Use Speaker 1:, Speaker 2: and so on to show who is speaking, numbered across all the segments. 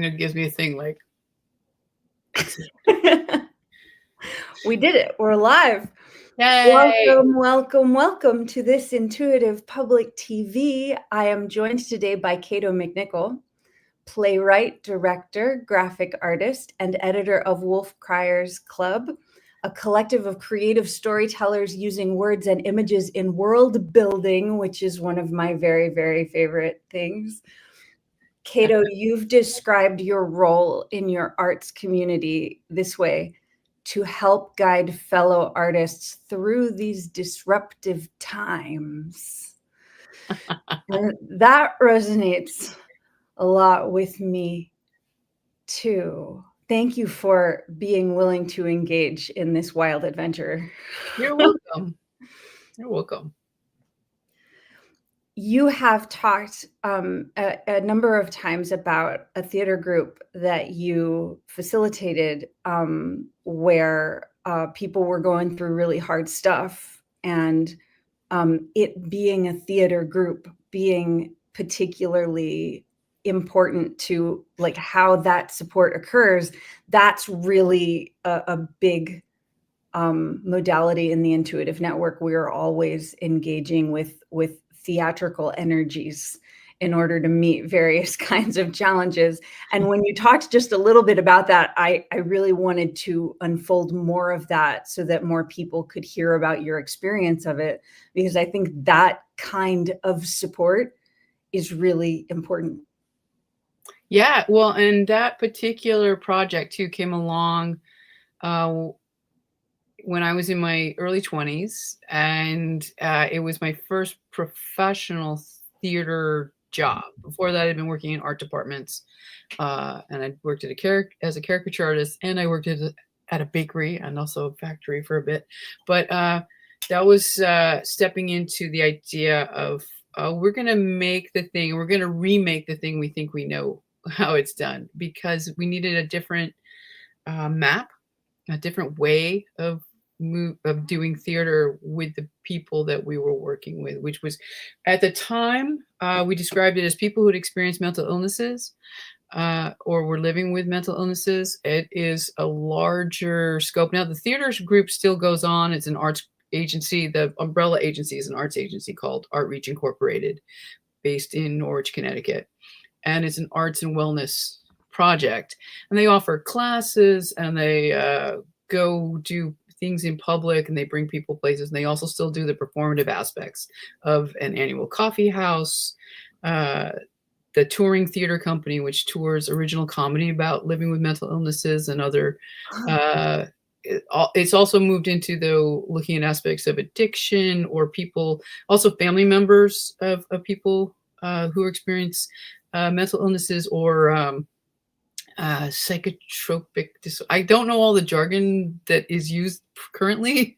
Speaker 1: gives me a thing like.
Speaker 2: We did it. We're live.
Speaker 1: Yay!
Speaker 2: Welcome to this Intuitive Public TV. I am joined today by Kato McNickle, playwright, director, graphic artist, and editor of Wolf Cryer's Club, a collective of creative storytellers using words and images in world building, which is one of my very, very favorite things. Kato, you've described your role in your arts community this way: to help guide fellow artists through these disruptive times. And that resonates a lot with me too. Thank you for being willing to engage in this wild adventure.
Speaker 1: You're welcome. You're welcome.
Speaker 2: You have talked a number of times about a theater group that you facilitated where people were going through really hard stuff, and it being a theater group being particularly important to like how that support occurs. That's really a big modality in the intuitive network. We are always engaging with theatrical energies in order to meet various kinds of challenges. And when you talked just a little bit about that, I really wanted to unfold more of that so that more people could hear about your experience of it, because I think that kind of support is really important.
Speaker 1: Yeah, well, and that particular project too came along when I was in my early 20s, and it was my first professional theater job. Before that, I'd been working in art departments, and I worked as a caricature artist, and I worked at a bakery and also a factory for a bit. But that was stepping into the idea of we're going to make the thing, we're going to remake the thing we think we know how it's done, because we needed a different map, a different way of doing theater with the people that we were working with, which was at the time we described it as people who had experienced mental illnesses or were living with mental illnesses. It is a larger scope. Now the theater group still goes on. It's an arts agency. The umbrella agency is an arts agency called Outreach Incorporated, based in Norwich, Connecticut. And it's an arts and wellness project. And they offer classes, and they go do things in public, and they bring people places, and they also still do the performative aspects of an annual coffee house, the touring theater company, which tours original comedy about living with mental illnesses and other it's also moved into looking at aspects of addiction, or people, also family members of people who experience mental illnesses or psychotropic I don't know all the jargon that is used currently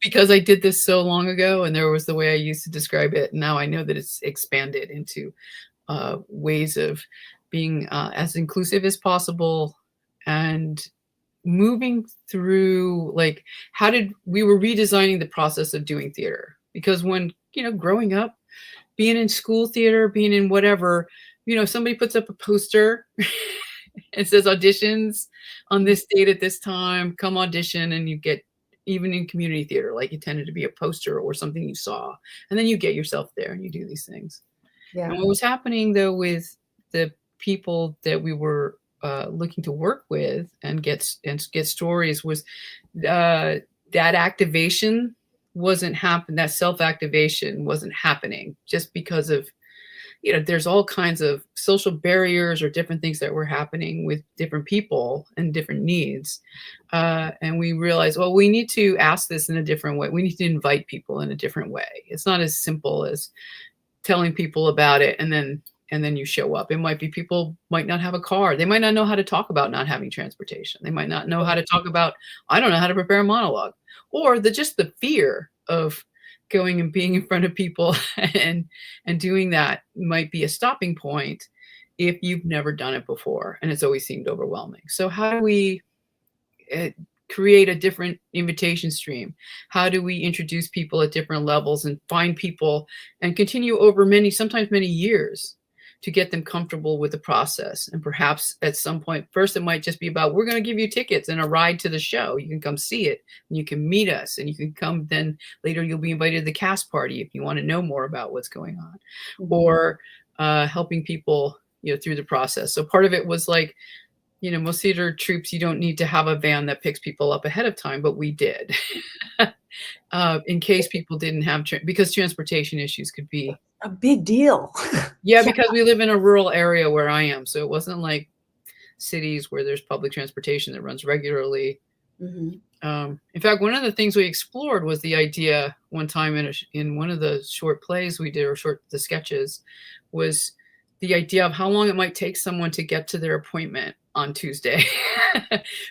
Speaker 1: because I did this so long ago, and there was the way I used to describe it. Now I know that it's expanded into ways of being as inclusive as possible, and moving through like we were redesigning the process of doing theater, because when growing up, being in school theater, being in whatever, somebody puts up a poster it says auditions on this date at this time, come audition, and you get, even in community theater, like it tended to be a poster or something you saw, and then you get yourself there and you do these things. Yeah. And what was happening though with the people that we were looking to work with and get stories was that activation wasn't happening, that self-activation wasn't happening, just because of there's all kinds of social barriers or different things that were happening with different people and different needs. And we realized, well, we need to ask this in a different way. We need to invite people in a different way. It's not as simple as telling people about it and then you show up. It might be people might not have a car. They might not know how to talk about not having transportation. They might not know how to talk about, I don't know how to prepare a monologue, or just the fear of going and being in front of people and doing that might be a stopping point if you've never done it before and it's always seemed overwhelming. So how do we create a different invitation stream? How do we introduce people at different levels and find people and continue over sometimes many years to get them comfortable with the process. And perhaps at some point, first it might just be about, we're going to give you tickets and a ride to the show. You can come see it and you can meet us and you can come. Then later you'll be invited to the cast party if you want to know more about what's going on, or helping people, through the process. So part of it was like, most theater troupes, you don't need to have a van that picks people up ahead of time, but we did. In case people didn't have, because transportation issues could be
Speaker 2: a big deal.
Speaker 1: Yeah, because we live in a rural area where I am. So it wasn't like cities where there's public transportation that runs regularly. In fact, one of the things we explored was the idea one time in one of the short plays we did, or the sketches, was the idea of how long it might take someone to get to their appointment on Tuesday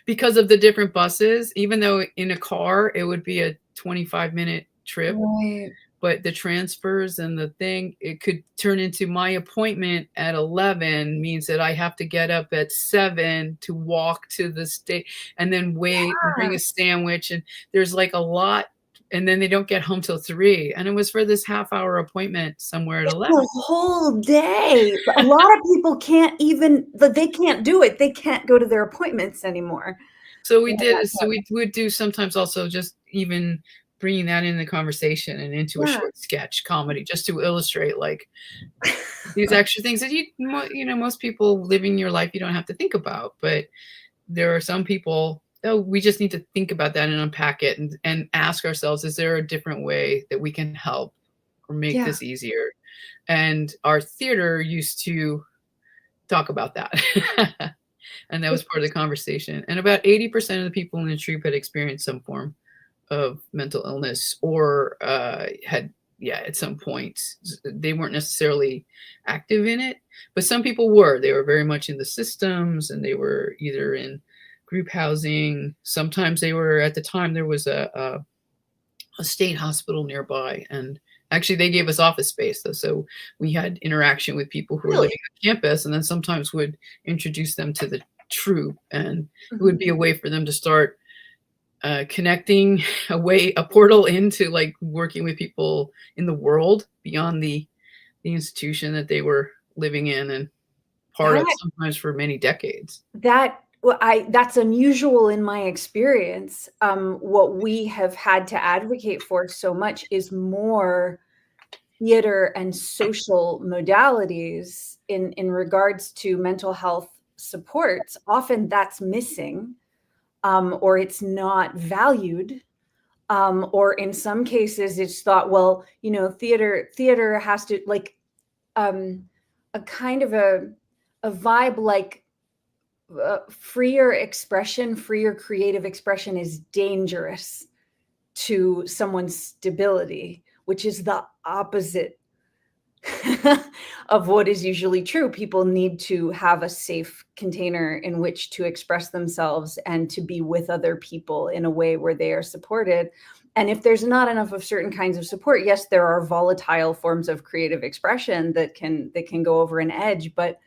Speaker 1: because of the different buses. Even though in a car, it would be a 25-minute trip.
Speaker 2: Right.
Speaker 1: But the transfers and the thing, it could turn into my appointment at 11 means that I have to get up at 7 to walk to the state and then wait and bring a sandwich. And there's like a lot. And then they don't get home till 3. And it was for this half-hour appointment somewhere at 11.
Speaker 2: The whole day. A lot of people can't even, they can't do it. They can't go to their appointments anymore.
Speaker 1: So we did. So we would do sometimes also just even bringing that in the conversation and into a short sketch comedy, just to illustrate like these extra things that most people living your life, you don't have to think about. But there are some people, we just need to think about that and unpack it and ask ourselves, is there a different way that we can help or make this easier? And our theater used to talk about that. And that was part of the conversation. And about 80% of the people in the troupe had experienced some form of mental illness or had, at some point. They weren't necessarily active in it, but some people were. They were very much in the systems, and they were either in group housing. Sometimes they were, at the time, there was a state hospital nearby, and actually they gave us office space though. So we had interaction with people who were living on campus, and then sometimes would introduce them to the troupe, and it would be a way for them to start connecting a portal into like working with people in the world beyond the institution that they were living in and part of, sometimes for many decades.
Speaker 2: That's unusual in my experience. What we have had to advocate for so much is more theater and social modalities in regards to mental health supports. Often that's missing, or it's not valued, or in some cases it's thought, well, theater has to like a kind of a vibe like freer creative expression is dangerous to someone's stability, which is the opposite of what is usually true. People need to have a safe container in which to express themselves and to be with other people in a way where they are supported. And if there's not enough of certain kinds of support, yes, there are volatile forms of creative expression that can go over an edge, but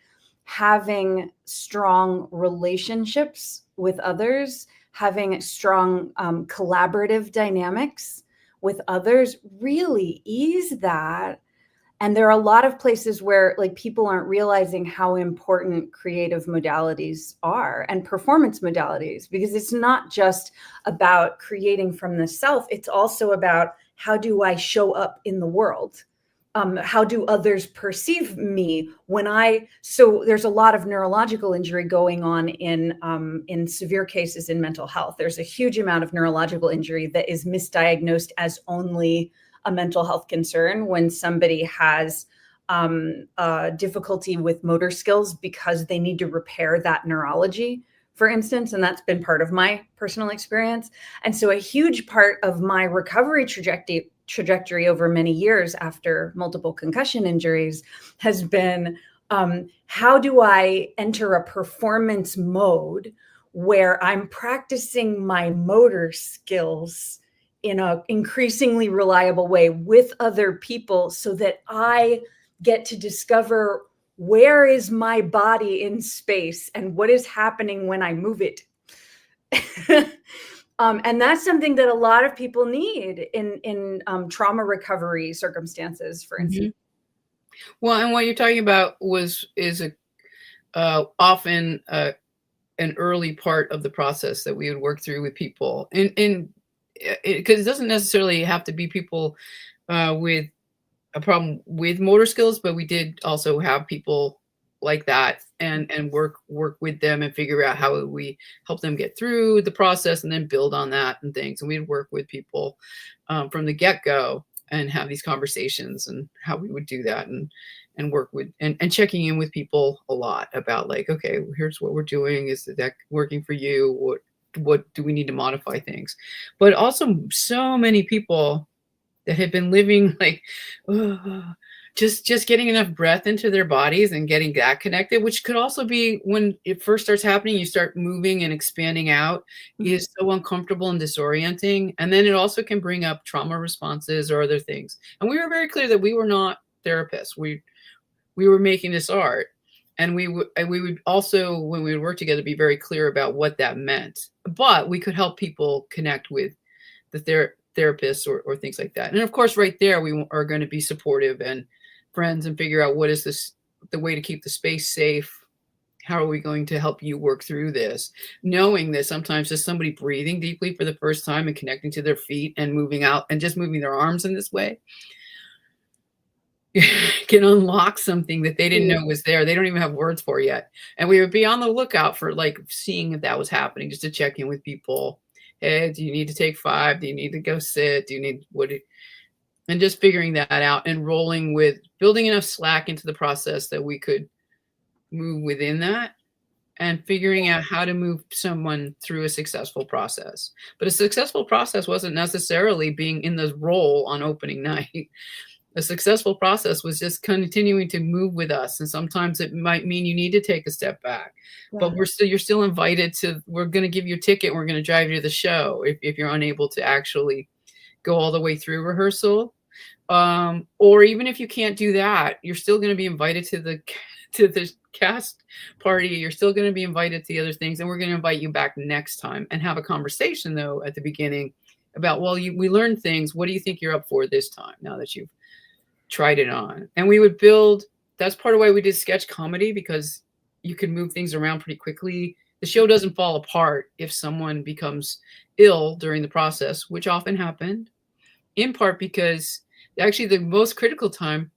Speaker 2: having strong relationships with others, having strong collaborative dynamics with others really ease that. And there are a lot of places where like people aren't realizing how important creative modalities are and performance modalities, because it's not just about creating from the self. It's also about, how do I show up in the world? How do others perceive me so there's a lot of neurological injury going on in severe cases in mental health. There's a huge amount of neurological injury that is misdiagnosed as only a mental health concern when somebody has difficulty with motor skills because they need to repair that neurology, for instance. And that's been part of my personal experience. And so a huge part of my recovery trajectory over many years after multiple concussion injuries has been, how do I enter a performance mode where I'm practicing my motor skills in an increasingly reliable way with other people, so that I get to discover where is my body in space and what is happening when I move it. And that's something that a lot of people need in trauma recovery circumstances, for instance.
Speaker 1: Well, and what you're talking about is a often an early part of the process that we would work through with people, and because it doesn't necessarily have to be people with a problem with motor skills, but we did also have people like that, and work with them and figure out how we help them get through the process and then build on that and things. And we'd work with people from the get-go and have these conversations and how we would do that, and work with and checking in with people a lot about like, okay, here's what we're doing. Is that working for you? What do we need to modify things? But also so many people that had been living like, "Ugh," just getting enough breath into their bodies and getting that connected, which could also be when it first starts happening, you start moving and expanding out,
Speaker 2: Mhm.
Speaker 1: is so uncomfortable and disorienting. And then it also can bring up trauma responses or other things. And we were very clear that we were not therapists. We were making this art. And we would also, when we would work together, be very clear about what that meant. But we could help people connect with the therapists or things like that. And of course, right there, we are going to be supportive and friends and figure out what is this, the way to keep the space safe. How are we going to help you work through this? Knowing that sometimes just somebody breathing deeply for the first time and connecting to their feet and moving out and just moving their arms in this way can unlock something that they didn't
Speaker 2: Yeah.
Speaker 1: know was there. They don't even have words for yet. And we would be on the lookout for like seeing if that was happening, just to check in with people. Hey, do you need to take 5? Do you need to go sit? Do you need and just figuring that out and rolling with building enough slack into the process that we could move within that and figuring out how to move someone through a successful process. But a successful process wasn't necessarily being in the role on opening night. A successful process was just continuing to move with us. And sometimes it might mean you need to take a step back, but
Speaker 2: Yeah.
Speaker 1: you're still invited to, we're going to give you a ticket. We're going to drive you to the show if you're unable to actually go all the way through rehearsal. Or even if you can't do that, you're still going to be invited to the to the cast party. You're still going to be invited to the other things, and we're going to invite you back next time and have a conversation though at the beginning about, well, we learned things. What do you think you're up for this time now that you've tried it on? And we would build. That's part of why we did sketch comedy, because you can move things around pretty quickly. The show doesn't fall apart if someone becomes ill during the process, which often happened, in part because actually the most critical time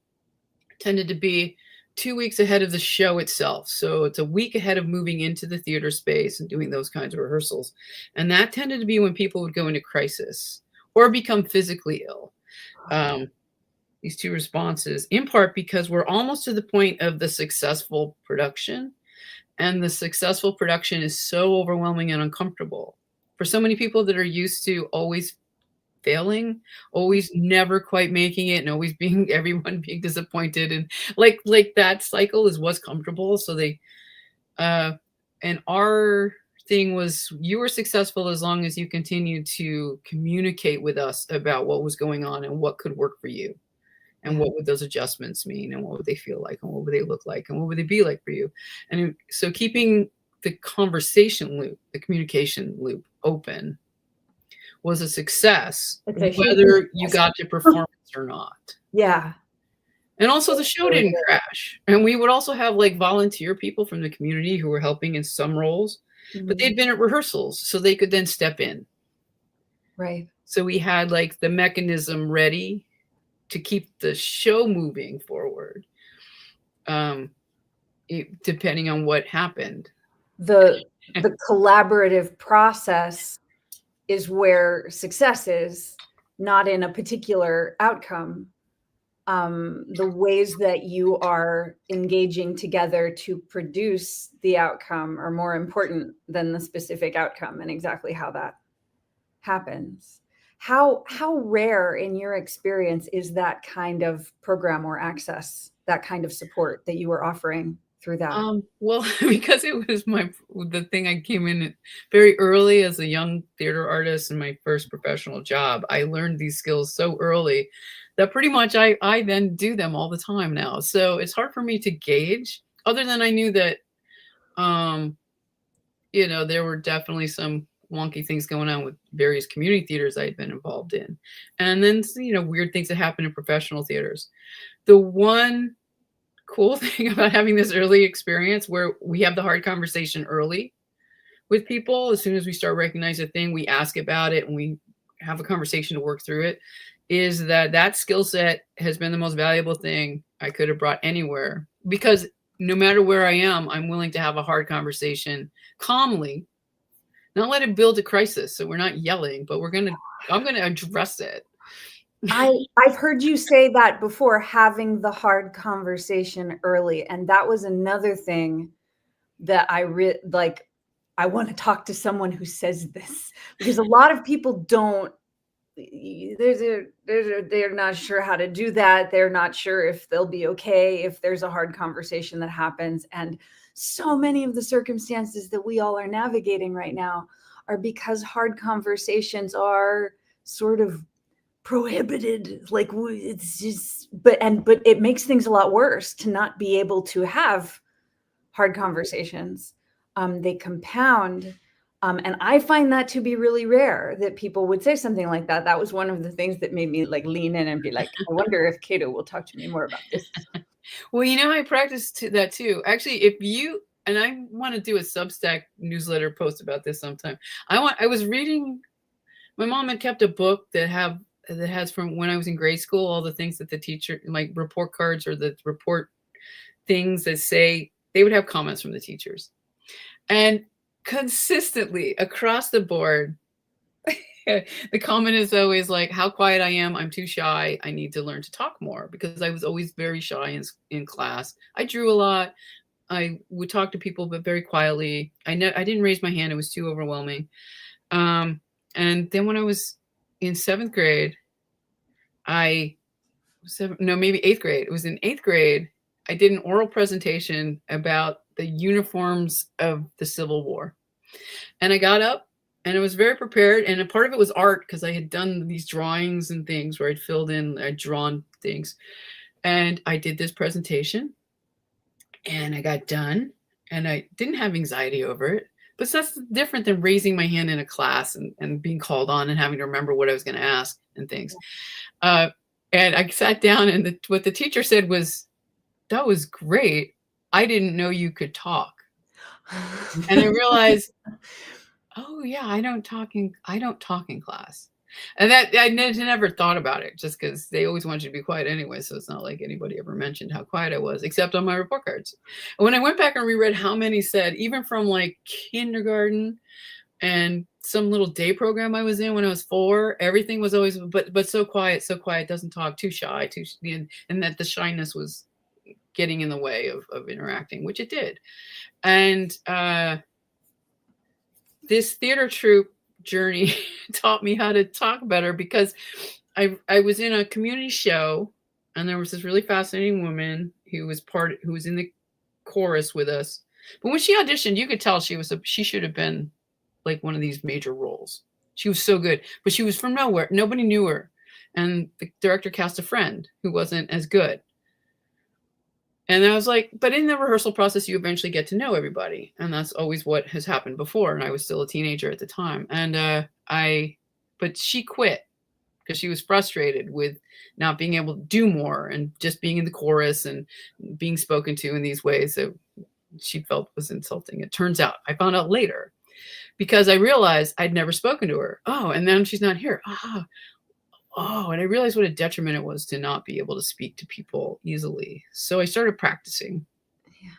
Speaker 1: tended to be 2 weeks ahead of the show itself. So it's a week ahead of moving into the theater space and doing those kinds of rehearsals. And that tended to be when people would go into crisis or become physically ill. Um, these two responses, in part because we're almost to the point of the successful production. And the successful production is so overwhelming and uncomfortable for so many people that are used to always failing, always never quite making it, and always being everyone being disappointed, and like that cycle is what's comfortable. So they uh and our thing was, you were successful as long as you continued to communicate with us about what was going on and what could work for you, and
Speaker 2: Yeah.
Speaker 1: what would those adjustments mean, and what would they feel like, and what would they look like, and what would they be like for you. And so keeping the conversation loop, the communication loop open was a success,
Speaker 2: It's a huge
Speaker 1: whether you
Speaker 2: success.
Speaker 1: got to performance or not.
Speaker 2: Yeah.
Speaker 1: And also the show didn't crash. And we would also have like volunteer people from the community who were helping in some roles, but
Speaker 2: Mhm.
Speaker 1: they'd been at rehearsals, so they could then step in.
Speaker 2: Right.
Speaker 1: So we had like the mechanism ready to keep the show moving forward, um, depending on what happened.
Speaker 2: The the collaborative process is where success is, not in a particular outcome. The ways that you are engaging together to produce the outcome are more important than the specific outcome and exactly how that happens. How rare in your experience is that kind of program or access, that kind of support that you were offering through that?
Speaker 1: Well, because it was the thing I came in very early as a young theater artist, and my first professional job, I learned these skills so early that pretty much I then do them all the time now. So it's hard for me to gauge, other than I knew that um, there were definitely some wonky things going on with various community theaters I'd been involved in. And then, weird things that happen in professional theaters. The one cool thing about having this early experience where we have the hard conversation early with people. As soon as we start recognizing a thing, we ask about it and we have a conversation to work through it, is that skill set has been the most valuable thing I could have brought anywhere, because no matter where I am, I'm willing to have a hard conversation calmly, not let it build a crisis. So we're not yelling, but I'm going to address it.
Speaker 2: I've heard you say that before, having the hard conversation early. And that was another thing that I want to talk to someone who says this, because a lot of people don't, they're not sure how to do that. They're not sure if they'll be okay if there's a hard conversation that happens. And so many of the circumstances that we all are navigating right now are because hard conversations are sort of prohibited. Like, it's just, but it makes things a lot worse to not be able to have hard conversations. They compound. And I find that to be really rare, that people would say something like that. That was one of the things that made me like lean in and be like, I wonder if Kato will talk to me more about this.
Speaker 1: Well, I practice that too. Actually, and I want to do a Substack newsletter post about this sometime. I was reading, my mom had kept a book that has from when I was in grade school, all the things that the teacher, like report cards or the report things that say, they would have comments from the teachers. And consistently across the board, the comment is always like, how quiet I am. I'm too shy. I need to learn to talk more, because I was always very shy in class. I drew a lot. I would talk to people, but very quietly. I didn't raise my hand. It was too overwhelming. And then when I was in 7th grade, maybe 8th grade. It was in 8th grade. I did an oral presentation about the uniforms of the Civil War. And I got up and I was very prepared. And a part of it was art, because I had done these drawings and things where I'd drawn things. And I did this presentation and I got done, and I didn't have anxiety over it. But that's different than raising my hand in a class and being called on and having to remember what I was going to ask and things. And I sat down, and what the teacher said was, that was great. I didn't know you could talk. And I realized, oh yeah, I don't talk in class. And that I never thought about it, just because they always wanted you to be quiet anyway. So it's not like anybody ever mentioned how quiet I was, except on my report cards. And when I went back and reread how many said, even from like kindergarten and some little day program I was in when I was 4, everything was always, but so quiet, doesn't talk, too shy, and that the shyness was getting in the way of interacting, which it did. And this theater troupe journey taught me how to talk better, because I was in a community show, and there was this really fascinating woman who was in the chorus with us. But when she auditioned, you could tell she should have been like one of these major roles. She was so good, but she was from nowhere. Nobody knew her. And the director cast a friend who wasn't as good. And I was like, but in the rehearsal process, you eventually get to know everybody. And that's always what has happened before. And I was still a teenager at the time. And but she quit because she was frustrated with not being able to do more and just being in the chorus and being spoken to in these ways that she felt was insulting. It turns out, I found out later, because I realized I'd never spoken to her. Oh, and then she's not here. Oh, and I realized what a detriment it was to not be able to speak to people easily. So I started practicing. Yeah.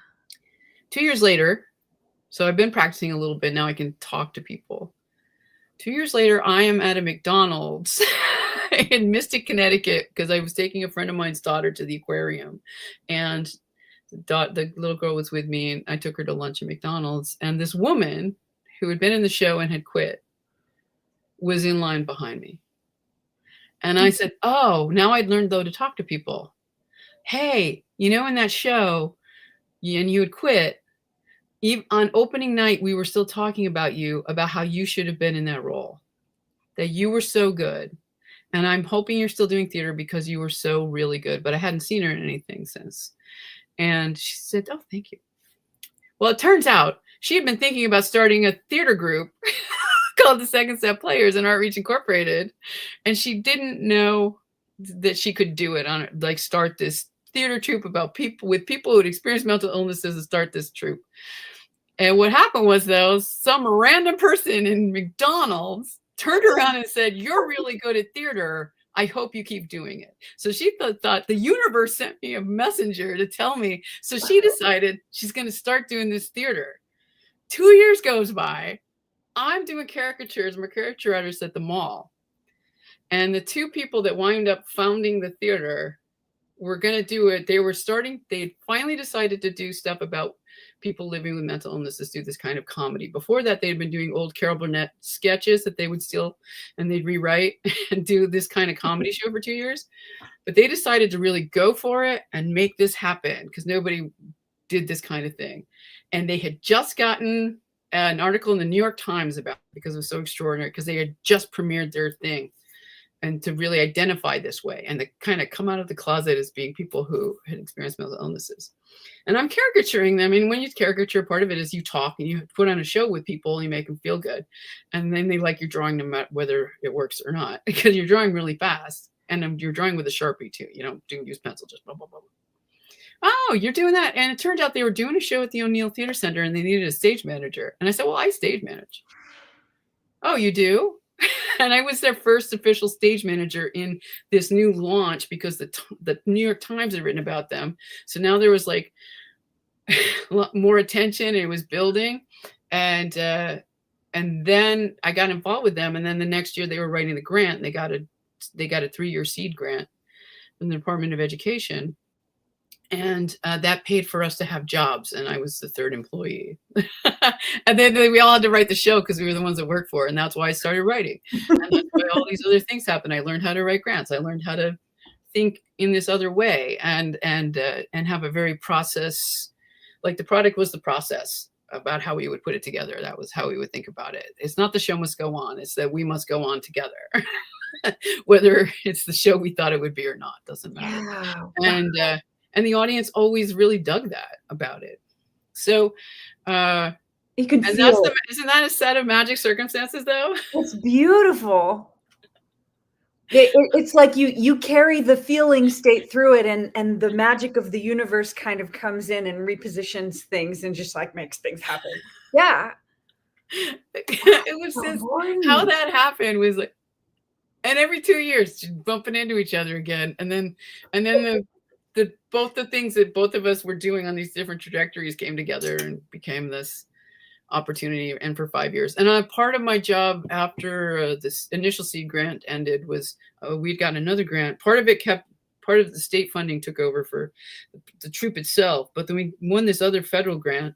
Speaker 1: 2 years later, so I've been practicing a little bit. Now I can talk to people. 2 years later, I am at a McDonald's in Mystic, Connecticut, because I was taking a friend of mine's daughter to the aquarium. And the little girl was with me, and I took her to lunch at McDonald's. And this woman who had been in the show and had quit was in line behind me. And I said, oh, now I'd learned, though, to talk to people. Hey, in that show, and you had quit, on opening night, we were still talking about you, about how you should have been in that role, that you were so good. And I'm hoping you're still doing theater because you were so really good. But I hadn't seen her in anything since. And she said, oh, thank you. Well, it turns out she had been thinking about starting a theater group called the Second Step Players in Art Reach Incorporated. And she didn't know that she could do it start this theater troupe about people who had experienced mental illnesses to start this troupe. And what happened was, though, some random person in McDonald's turned around and said, "You're really good at theater. I hope you keep doing it." So she thought the universe sent me a messenger to tell me. So she decided she's going to start doing this theater. 2 years goes by. I'm doing caricatures. I'm a caricature artist at the mall. And the two people that wind up founding the theater were going to do it. They finally decided to do stuff about people living with mental illnesses, do this kind of comedy. Before that, they'd been doing old Carol Burnett sketches that they would steal and they'd rewrite and do this kind of comedy show for 2 years. But they decided to really go for it and make this happen because nobody did this kind of thing. And they had just gotten an article in the New York Times about it because it was so extraordinary, because they had just premiered their thing. And to really identify this way and to kind of come out of the closet as being people who had experienced mental illnesses. And I'm caricaturing them. I mean, when you caricature, part of it is you talk and you put on a show with people and you make them feel good. And then they like your drawing no matter whether it works or not, because you're drawing really fast. And you're drawing with a Sharpie too. You don't use pencil, just blah, blah, blah. Oh, you're doing that. And it turned out they were doing a show at the O'Neill Theater Center and they needed a stage manager. And I said, well, I stage manage. Oh, you do? And I was their first official stage manager in this new launch because the New York Times had written about them. So now there was like a lot more attention. And it was building. And then I got involved with them. And then the next year they were writing the grant. And they got a 3-year seed grant from the Department of Education. And that paid for us to have jobs. And I was the third employee. And then we all had to write the show because we were the ones that worked for it. And that's why I started writing. And that's why all these other things happened. I learned how to write grants. I learned how to think in this other way and have a very process. Like the product was the process about how we would put it together. That was how we would think about it. It's not the show must go on. It's that we must go on together. Whether it's the show we thought it would be or not, doesn't matter. Yeah. And the audience always really dug that about it. So
Speaker 2: you can feel
Speaker 1: isn't that a set of magic circumstances though?
Speaker 2: It's beautiful. It's like you carry the feeling state through it and the magic of the universe kind of comes in and repositions things and just like makes things happen. Yeah.
Speaker 1: It was just how that happened was like, and every 2 years just bumping into each other again. And then both the things that both of us were doing on these different trajectories came together and became this opportunity. And for 5 years, and part of my job after this initial seed grant ended was we'd gotten another grant. Part of the state funding took over for the troupe itself, but then we won this other federal grant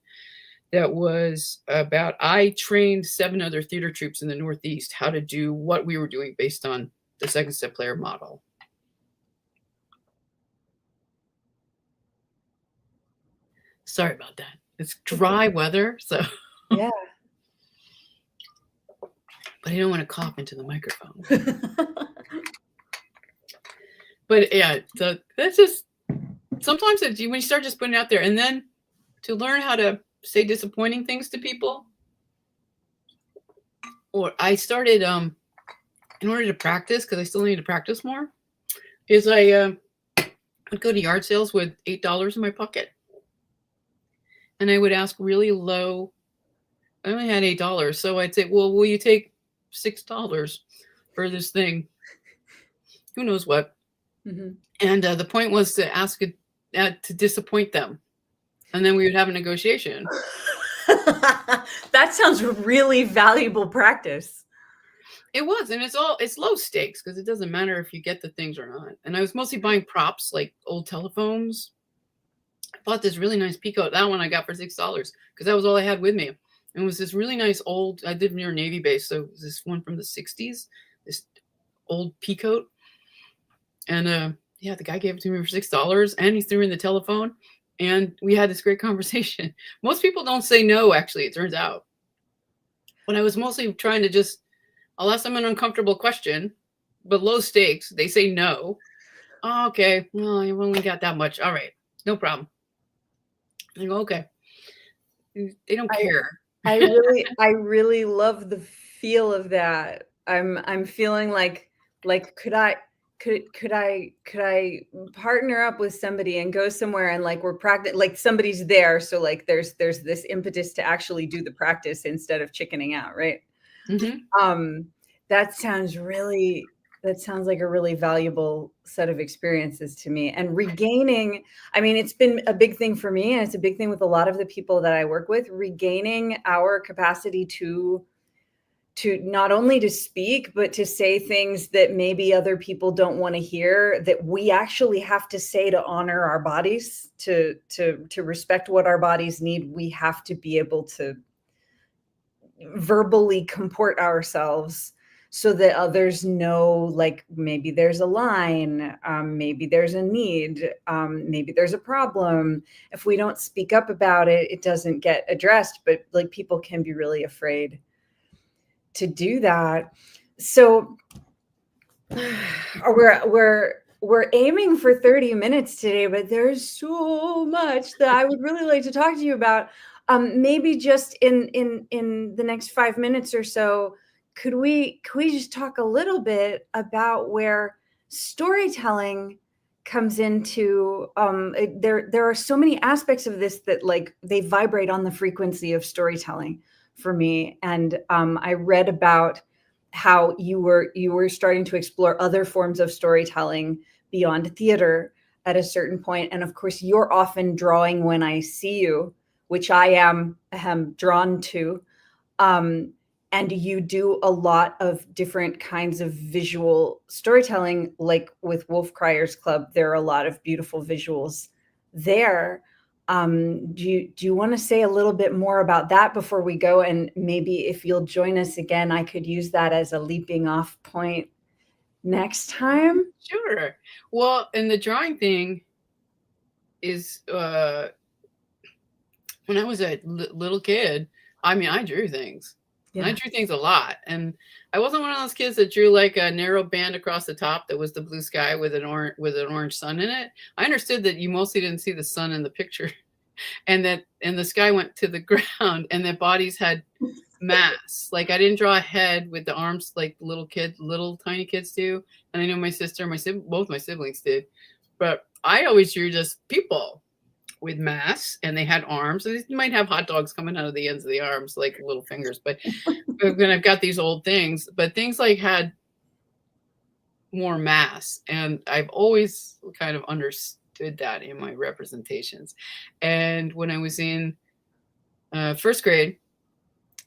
Speaker 1: that was about, I trained 7 other theater troupes in the Northeast how to do what we were doing based on the second step player model. Sorry about that. It's dry weather, so.
Speaker 2: Yeah.
Speaker 1: But I don't want to cough into the microphone. But yeah, so that's just, sometimes when you start just putting it out there, and then to learn how to say disappointing things to people. Or I started, in order to practice, because I still need to practice more, is I would go to yard sales with $8 in my pocket. And I would ask really low. I only had $8. So I'd say, well, will you take $6 for this thing? Who knows what? Mm-hmm. And the point was to ask it to disappoint them. And then we would have a negotiation.
Speaker 2: That sounds really valuable practice.
Speaker 1: It was. And it's low stakes because it doesn't matter if you get the things or not. And I was mostly buying props like old telephones. I bought this really nice peacoat. That one I got for $6 because that was all I had with me. And it was this really nice old, I did near Navy base. So it was this one from the 60s, this old peacoat. And yeah, the guy gave it to me for $6 and he threw in the telephone. And we had this great conversation. Most people don't say no, actually, it turns out. When I was mostly trying to just, I'll ask them an uncomfortable question, but low stakes, they say no. Oh, okay, well, I've only got that much. All right, no problem. I go, okay. They don't care.
Speaker 2: I really love the feel of that. I'm feeling like could I could I partner up with somebody and go somewhere and like we're practice like somebody's there, so like there's this impetus to actually do the practice instead of chickening out, right? Um, that sounds really that sounds like a really valuable set of experiences to me. And regaining, I mean, it's been a big thing for me, and it's a big thing with a lot of the people that I work with, regaining our capacity to not only to speak, but to say things that maybe other people don't want to hear, that we actually have to say to honor our bodies, to respect what our bodies need. We have to be able to verbally comport ourselves so that others know, like, maybe there's a line, maybe there's a need, maybe there's a problem. If we don't speak up about it, it doesn't get addressed. But like, people can be really afraid to do that. So we're aiming for 30 minutes today, but there's so much that I would really like to talk to you about. Maybe just in the next 5 minutes or so, could we just talk a little bit about where storytelling comes into there are so many aspects of this that like they vibrate on the frequency of storytelling for me. And I read about how you were starting to explore other forms of storytelling beyond theater at a certain point. And of course, you're often drawing when I see you, which I am drawn to. And you do a lot of different kinds of visual storytelling, like with Wolf Crier's Club. There are a lot of beautiful visuals there. Do you want to say a little bit more about that before we go? And maybe if you'll join us again, I could use that as a leaping off point next time.
Speaker 1: Sure. Well, and the drawing thing is when I was a little kid, I mean, I drew things. Yeah. And I drew things a lot. And I wasn't one of those kids that drew like a narrow band across the top that was the blue sky with an orange sun in it. I understood that you mostly didn't see the sun in the picture, and the sky went to the ground, and that bodies had mass. Like, I didn't draw a head with the arms like little tiny kids do. And I know my sister, both my siblings did, but I always drew just people with mass, and they had arms, and they might have hot dogs coming out of the ends of the arms like little fingers, but when I've got these old things, but things like had more mass, and I've always kind of understood that in my representations. And when I was in first grade,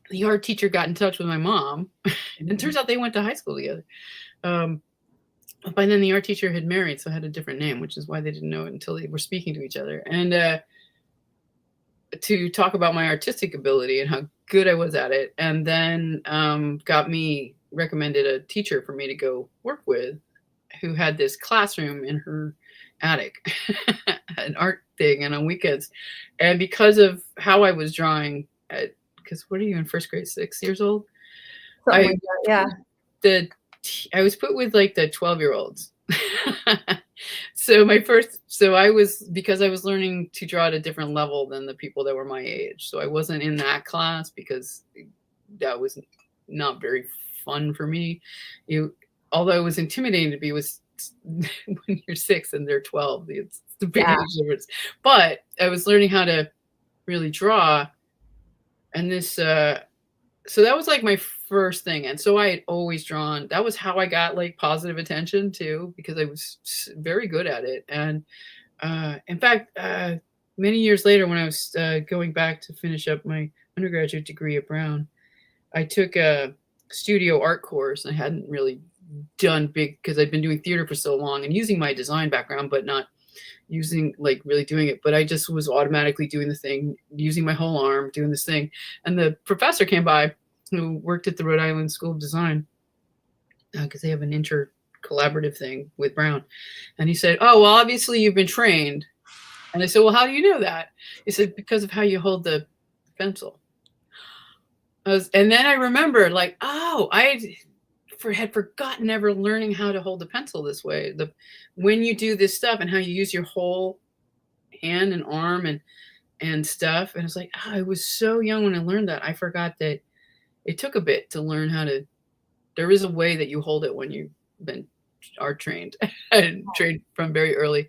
Speaker 1: the art teacher got in touch with my mom, and it turns out they went to high school together. By then the art teacher had married, so had a different name, which is why they didn't know it until they were speaking to each other. And to talk about my artistic ability and how good I was at it. And then recommended a teacher for me to go work with, who had this classroom in her attic, an art thing, and on weekends. And because of how I was drawing, because what are you in first grade, 6 years old?
Speaker 2: Yeah.
Speaker 1: I was put with like the 12-year-olds. Because I was learning to draw at a different level than the people that were my age. So I wasn't in that class because that was not very fun for me. Although it was intimidating to be with when you're 6 and they're 12, it's the big age difference. But I was learning how to really draw, and this so that was like my first thing. And so I had always drawn. That was how I got like positive attention too, because I was very good at it. And in fact, many years later, when I was going back to finish up my undergraduate degree at Brown, I took a studio art course. I hadn't really done big, because I'd been doing theater for so long and using my design background, but not using, like, really doing it. But I just was automatically doing the thing, using my whole arm, doing this thing. And the professor came by, who worked at the Rhode Island School of Design, because they have an inter-collaborative thing with Brown. And he said, "Oh, well, obviously you've been trained." And I said, "Well, how do you know that?" He said, "Because of how you hold the pencil." And then I remembered, like, oh, I had forgotten ever learning how to hold the pencil this way. When you do this stuff and how you use your whole hand and arm and stuff. And it's like, oh, I was so young when I learned that. I forgot that. It took a bit to learn how to. There is a way that you hold it when you've been art trained and trained from very early.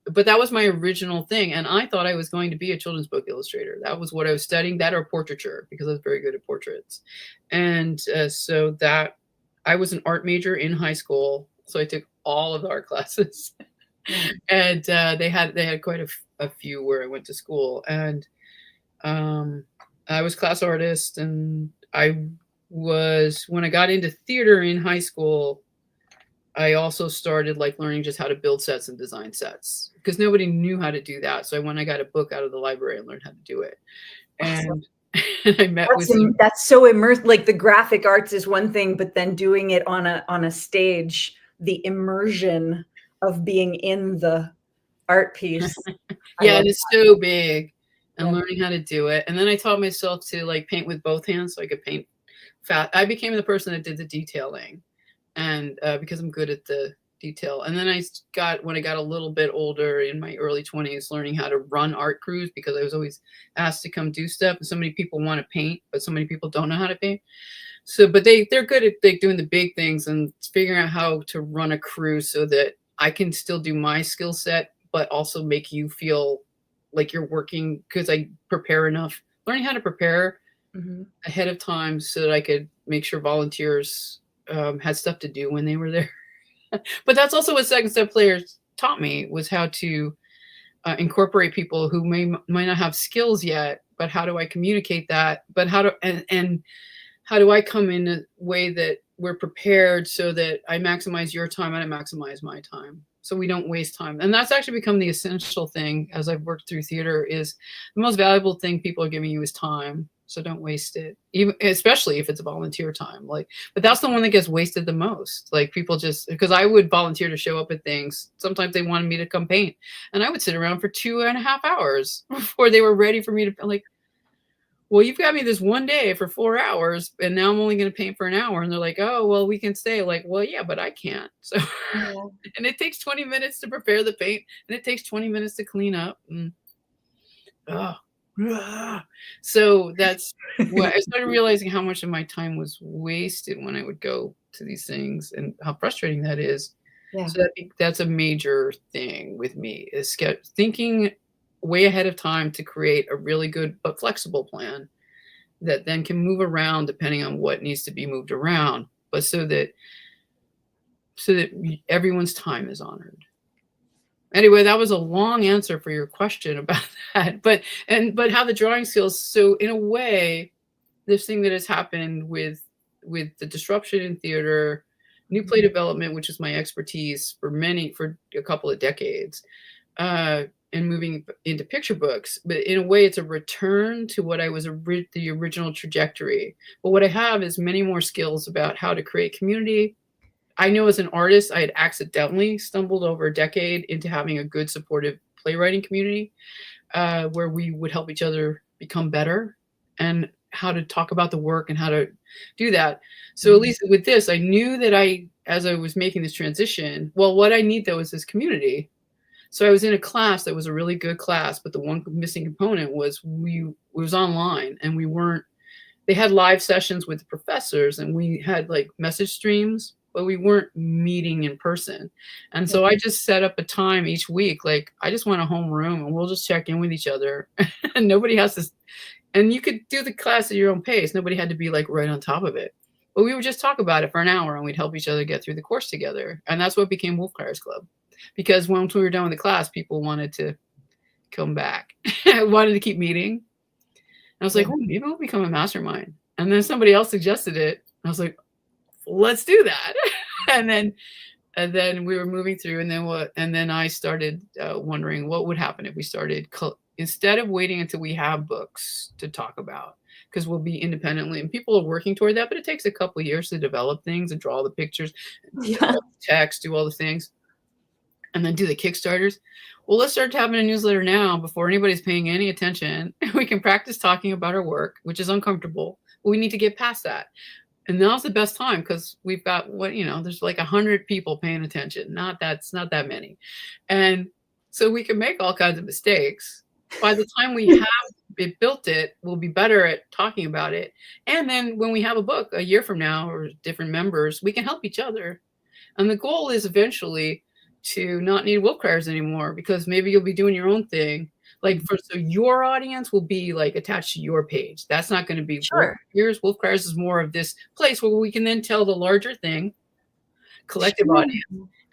Speaker 1: But that was my original thing. And I thought I was going to be a children's book illustrator. That was what I was studying, that or portraiture, because I was very good at portraits. And so that I was an art major in high school. So I took all of the art classes. And they had quite a few where I went to school. And I was class artist. And when I got into theater in high school, I also started like learning just how to build sets and design sets because nobody knew how to do that. So when I got a book out of the library, I learned how to do it. And, and I met
Speaker 2: that's so immersive. Like the graphic arts is one thing, but then doing it on a stage, the immersion of being in the art piece.
Speaker 1: Yeah, it's so big, and learning how to do it. And then I taught myself to like paint with both hands so I could paint fast. I became the person that did the detailing. And because I'm good at the detail. And then when I got a little bit older in my early 20s, learning how to run art crews because I was always asked to come do stuff. And so many people want to paint, but so many people don't know how to paint. So, but they're good at like doing the big things and figuring out how to run a crew so that I can still do my skill set, but also make you feel like you're working because I prepare enough. Learning how to prepare ahead of time so that I could make sure volunteers had stuff to do when they were there. But that's also what Second Step Players taught me, was how to incorporate people who might not have skills yet, but how do I communicate that? But how do I come in a way that we're prepared so that I maximize your time and I maximize my time, so we don't waste time. And that's actually become the essential thing as I've worked through theater, is the most valuable thing people are giving you is time. So don't waste it, even especially if it's volunteer time. Like, but that's the one that gets wasted the most. Like people just, because I would volunteer to show up at things. Sometimes they wanted me to come paint, and I would sit around for 2.5 hours before they were ready for me to, like, well, you've got me this one day for 4 hours, and now I'm only going to paint for an hour. And they're like, oh, well, we can stay. Like, well, yeah, but I can't. So, and it takes 20 minutes to prepare the paint, and it takes 20 minutes to clean up. And, so that's what I started realizing, how much of my time was wasted when I would go to these things and how frustrating that is. Yeah. So that's a major thing with me, is thinking way ahead of time to create a really good but flexible plan that then can move around depending on what needs to be moved around, but so that everyone's time is honored. Anyway, that was a long answer for your question about that, but how the drawing skills. So in a way, this thing that has happened with the disruption in theater, new play development, which is my expertise for a couple of decades, and moving into picture books, but in a way it's a return to what I was the original trajectory. But what I have is many more skills about how to create community. I know as an artist, I had accidentally stumbled over a decade into having a good supportive playwriting community, where we would help each other become better, and how to talk about the work and how to do that. So at least with this, I knew that as I was making this transition, well, what I need though is this community. So I was in a class that was a really good class, but the one missing component was it was online, and they had live sessions with the professors, and we had like message streams, but we weren't meeting in person. And so I just set up a time each week. Like, I just want a home room and we'll just check in with each other. And nobody has to, and you could do the class at your own pace. Nobody had to be like right on top of it. But we would just talk about it for an hour, and we'd help each other get through the course together. And that's what became Wolfcryers Club. Because once we were done with the class, people wanted to come back, wanted to keep meeting. And I was like, oh, maybe we'll become a mastermind. And then somebody else suggested it. I was like, let's do that. And then we were moving through, and then I started wondering what would happen if we started, instead of waiting until we have books to talk about, because we'll be independently, and people are working toward that, but it takes a couple of years to develop things and draw the pictures, develop text, do all the things, and then do the Kickstarters. Well, let's start having a newsletter now before anybody's paying any attention. We can practice talking about our work, which is uncomfortable, but we need to get past that. And now's the best time, because we've got there's like 100 people paying attention. It's not that many. And so we can make all kinds of mistakes. By the time we have it built it, we'll be better at talking about it. And then when we have a book a year from now or different members, we can help each other. And the goal is eventually to not need wolf criers anymore, because maybe you'll be doing your own thing. Like so your audience will be like attached to your page. That's not going to be wolf
Speaker 2: Sure.
Speaker 1: criers. Wolf criers is more of this place where we can then tell the larger thing, collective
Speaker 2: Sure.
Speaker 1: audience,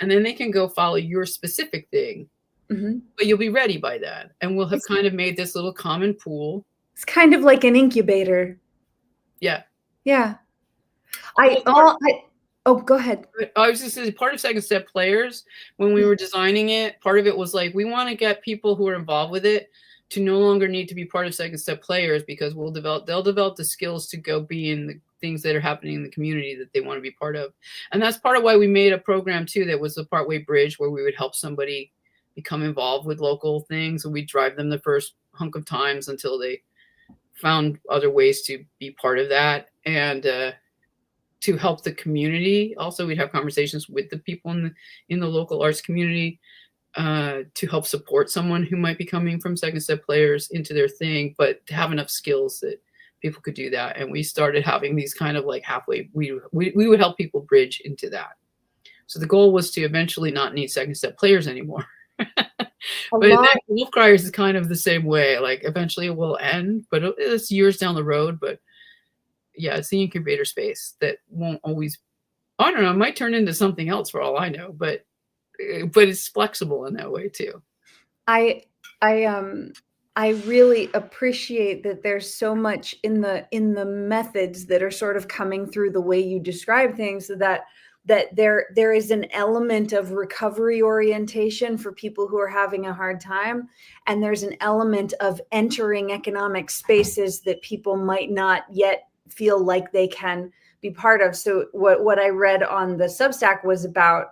Speaker 1: and then they can go follow your specific thing. But you'll be ready by that. And we'll have kind of made this little common pool.
Speaker 2: It's kind of like an incubator.
Speaker 1: Yeah.
Speaker 2: Yeah. Go ahead.
Speaker 1: I was just saying, part of Second Step Players, when we were designing it, part of it was like, we want to get people who are involved with it to no longer need to be part of Second Step Players, because they'll develop the skills to go be in the things that are happening in the community that they want to be part of. And that's part of why we made a program too, that was the Partway Bridge, where we would help somebody become involved with local things, and we'd drive them the first hunk of times until they found other ways to be part of that. And to help the community. Also, we'd have conversations with the people in the local arts community to help support someone who might be coming from Second Step Players into their thing, but to have enough skills that people could do that. And we started having these kind of like halfway, we would help people bridge into that. So the goal was to eventually not need Second Step Players anymore. But Wolf Criers is kind of the same way. Like eventually it will end, but it's years down the road. But yeah, it's the incubator space that won't always, I don't know, it might turn into something else for all I know, but it's flexible in that way too.
Speaker 2: I really appreciate that there's so much in the methods that are sort of coming through the way you describe things, that there is an element of recovery orientation for people who are having a hard time, and there's an element of entering economic spaces that people might not yet feel like they can be part of. So what I read on the Substack was about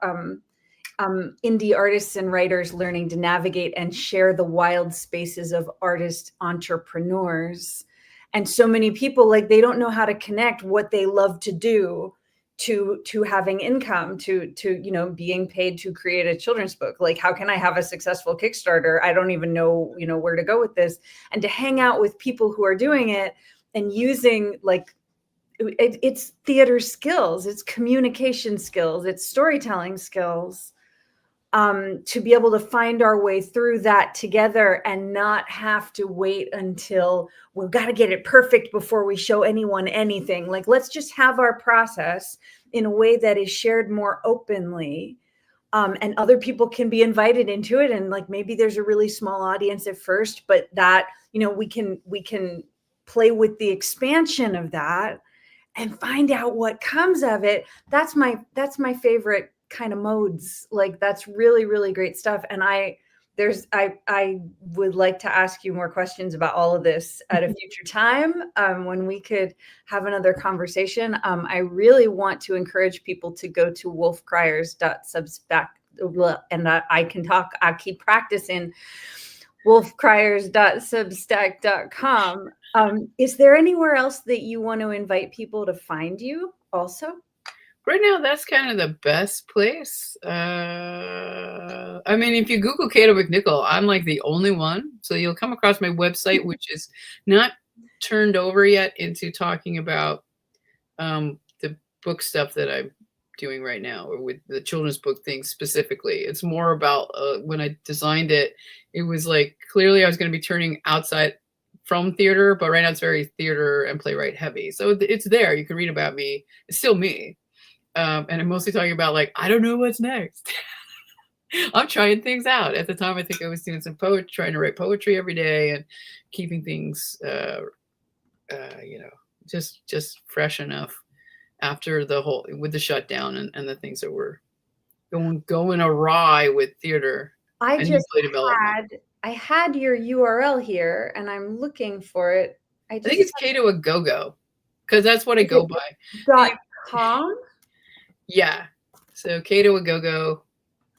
Speaker 2: indie artists and writers learning to navigate and share the wild spaces of artist entrepreneurs. And so many people, like, they don't know how to connect what they love to do to having income, to being paid to create a children's book. Like, how can I have a successful Kickstarter? I don't even know, where to go with this. And to hang out with people who are doing it and using, like, it's theater skills, it's communication skills, it's storytelling skills, to be able to find our way through that together and not have to wait until we've got to get it perfect before we show anyone anything. Like, let's just have our process in a way that is shared more openly, and other people can be invited into it. And like, maybe there's a really small audience at first, but that, we can play with the expansion of that and find out what comes of it. That's my favorite kind of modes. Like, that's really, really great stuff. And I would like to ask you more questions about all of this at a future time, when we could have another conversation. I really want to encourage people to go to wolfcriers.substack, and I can talk. I keep practicing. wolfcriers.substack.com. Is there anywhere else that you want to invite people to find you also?
Speaker 1: Right now, that's kind of the best place. I mean, if you Google Kato McNickle, I'm like the only one. So you'll come across my website, which is not turned over yet into talking about the book stuff that I'm doing right now, or with the children's book thing specifically. It's more about when I designed it, it was like, clearly I was going to be turning outside from theater, but right now it's very theater and playwright heavy. So it's there. You can read about me. It's still me. And I'm mostly talking about, like, I don't know what's next. I'm trying things out. At the time, I think I was doing some poetry, trying to write poetry every day and keeping things, just fresh enough after with the shutdown and the things that were going awry with theater.
Speaker 2: I had your URL here and I'm looking for it.
Speaker 1: I think it's Kato a Go-Go, because that's what I go by.
Speaker 2: .com?
Speaker 1: Yeah. So Kato a Go-Go.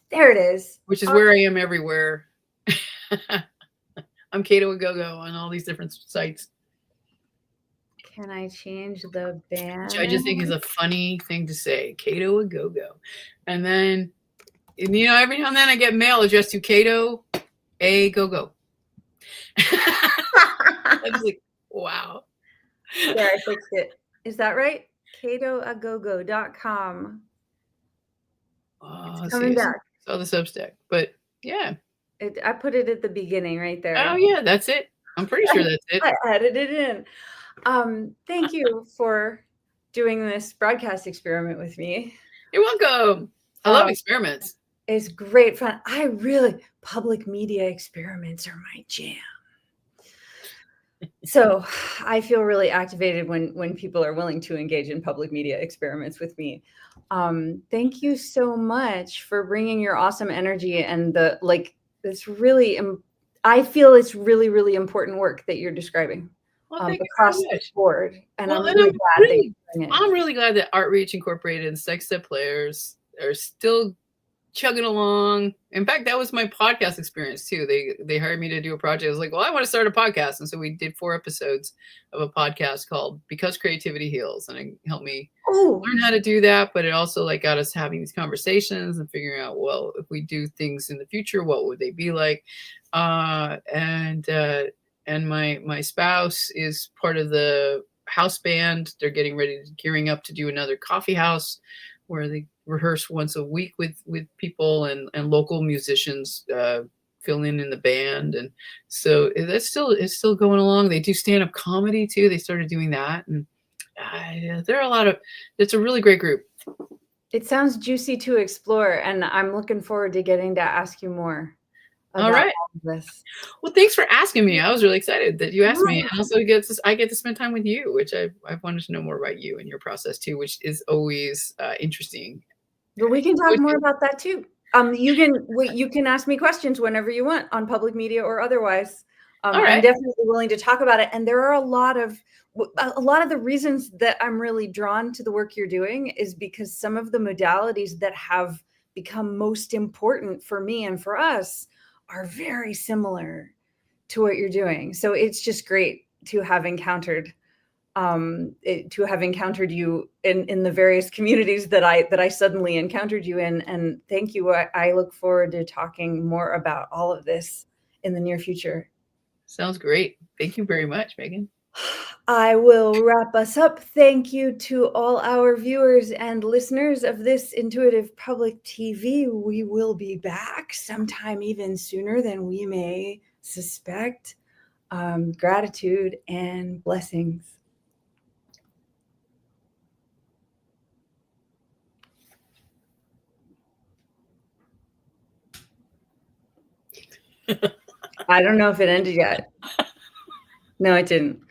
Speaker 2: There it is.
Speaker 1: Which is where I am everywhere. I'm Kato a Go-Go on all these different sites.
Speaker 2: Can I change the band?
Speaker 1: Which I just think is a funny thing to say. Kato a Go-Go. And then, every now and then I get mail addressed to Kato a Go-Go. was like, wow.
Speaker 2: There, I fixed it. Is that right? Katoagogo.com. It's
Speaker 1: See,
Speaker 2: coming
Speaker 1: I
Speaker 2: back.
Speaker 1: saw the Substack, but yeah.
Speaker 2: I put it at the beginning right
Speaker 1: Oh
Speaker 2: there.
Speaker 1: yeah, that's it. I'm pretty sure that's it.
Speaker 2: I added it in. Thank you for doing this broadcast experiment with me.
Speaker 1: You're welcome. I love experiments.
Speaker 2: It's great fun. Public media experiments are my jam. So I feel really activated when people are willing to engage in public media experiments with me. Thank you so much for bringing your awesome energy and it's really, I feel it's really, really important work that you're describing
Speaker 1: Well, thank you
Speaker 2: across
Speaker 1: very
Speaker 2: the
Speaker 1: much.
Speaker 2: board. And
Speaker 1: Well,
Speaker 2: I'm
Speaker 1: and
Speaker 2: really glad that you're doing it.
Speaker 1: I'm really glad that Art Reach Incorporated and Sex Step Players are still chugging along. In fact, that was my podcast experience too. They hired me to do a project. I was like, well, I want to start a podcast. And so we did 4 episodes of a podcast called Because Creativity Heals. And it helped me learn how to do that. But it also like got us having these conversations and figuring out, well, if we do things in the future, what would they be like? And my spouse is part of the house band. They're gearing up to do another coffee house where they rehearse once a week with people and local musicians fill in the band. And so it's still going along. They do stand-up comedy too. They started doing that. And there are it's a really great group.
Speaker 2: It sounds juicy to explore, and I'm looking forward to getting to ask you more about
Speaker 1: All right.
Speaker 2: all of this.
Speaker 1: Well, thanks for asking me. I was really excited that you asked me. And also I get to spend time with you, which I've wanted to know more about you and your process too, which is always interesting.
Speaker 2: But we can talk more about that too. You can ask me questions whenever you want on public media or otherwise.
Speaker 1: All right.
Speaker 2: I'm definitely willing to talk about it. And there are a lot of the reasons that I'm really drawn to the work you're doing is because some of the modalities that have become most important for me and for us are very similar to what you're doing. So it's just great to have encountered you in the various communities that I suddenly encountered you in. And thank you. I look forward to talking more about all of this in the near future.
Speaker 1: Sounds great. Thank you very much, Megan.
Speaker 2: I will wrap us up. Thank you to all our viewers and listeners of this Intuitive Public TV. We will be back sometime even sooner than we may suspect. Gratitude and blessings. I don't know if it ended yet. No, it didn't.